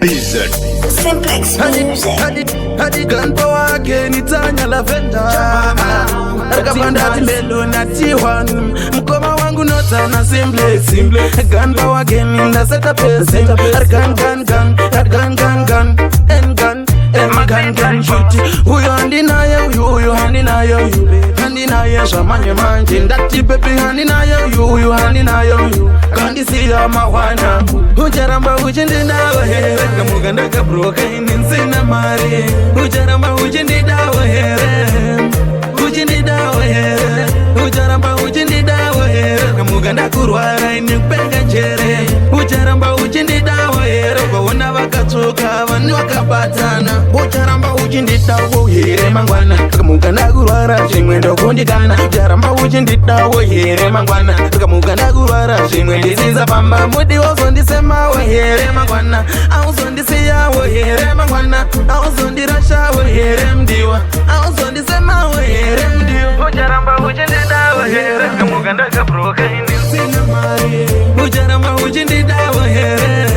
Simplex music. Hadi gunpo wake nitanya lavenda Rakapanda timelo na T1 Mkoma wangu nota na Simplex Gunpo wake nina seta pesi Gun And gun shoot Huyo handi na yo Handi na yo Shamanye manji Ndati baby handi na yo Huyo handi na yo Kandi siya mawana Ujaramba ujindi na wahere Kamuganda kabroka ininsina mari Ujaramba ujindi da wahere Ujindi da wahere Ujaramba ujindi da wahere Kamuganda kurwara inikpenga chere Ujaramba ujindi da wahere Kwa wakatuka wani wakabatana Ujaramba ujindi da wahere mangwana Kamuganda kurwara shimwendo kundikana Ujaramba ujindi da wahere mangwana Kamuganda kurwara shimwendi ziza pamba Mudi wazondi sema wahere mangwana Auzondi siya wahere mangwana Auzondi rasha wahere mdiwa Auzondi sema wahere mdiwa Ujaramba ujindi da wahere Kamuganda kabroka ininsina mari Ujaramba ujindi da wahere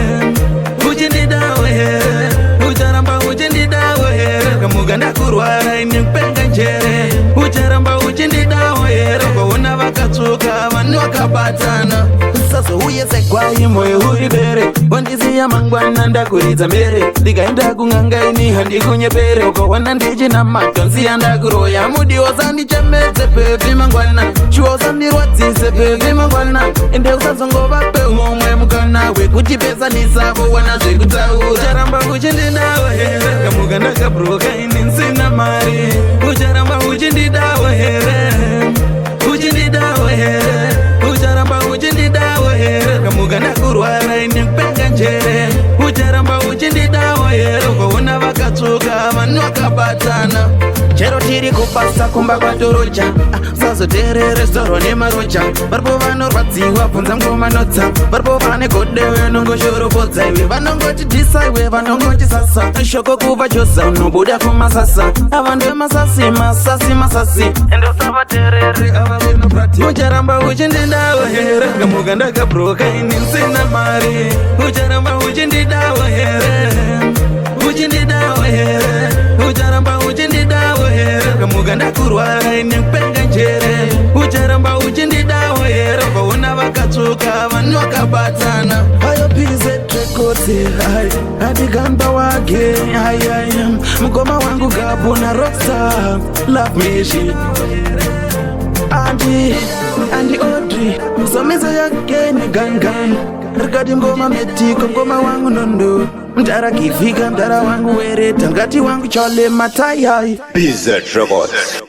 Ujindi da wahere Ujaramba ujindi da wahere Kamuganda kurwara inikpenga njere Ujaramba ujindi da wahere Kwa wakatuka wani wakabatana Sasa uyese kwa imoe huibere Wandizi ya mangwana ndakuriza mbere Dikaenda kunganga ini handi kunyepere Uko wanandiji na matonzi ya ndakuroya Mudi wazandi chemeze pepi mangwana Chuozandi rwatise pepi mangwana Ende usazongo bape umwe mukana We kuchipesa nisabo wanazwe kutaura Ujaramba ujindi da wahere Kamuganda kabroka ininsina mari Ujaramba ujindi da wahere Ujindi da wahere Ujaramba ujindi da wahere Kamuganda kurwara inikpenga njere Ujaramba ujindi da wahere Kwa wakatuka wani wakabatana Chero tiri kupasa kumba kwa torocha Sazo tere restoro ni marocha Barbo vano rwadziwa punza mgoma nota Barbo vane kodewe nungo shuru poza Iwe vanongo chitisa iwe vanongo chisasa Shoko kuva chosa unubuda kumasasa Avandwe masasi Endo saba terere avavino prati Ujaramba ujindi da wahere Kamuganda kabroka ininsina mari Ujaramba ujindi da wahere Ujindi da wahere Ujaramba ujindi da wahere Kamuganda kurwara inikpenga njere Ujaramba ujindi da wahere Kwa wakatuka wani wakabatana Hayo pize trekote Hadi gamba wage Mkoma wangu gabu na rockstar Love me she Andi Audrey Msomizo yake ni gangan Rikadi ngoma metiko ngoma wangu nondo Mtara kifika mtara wangu were Tangati wangu chole matayai BZ Records.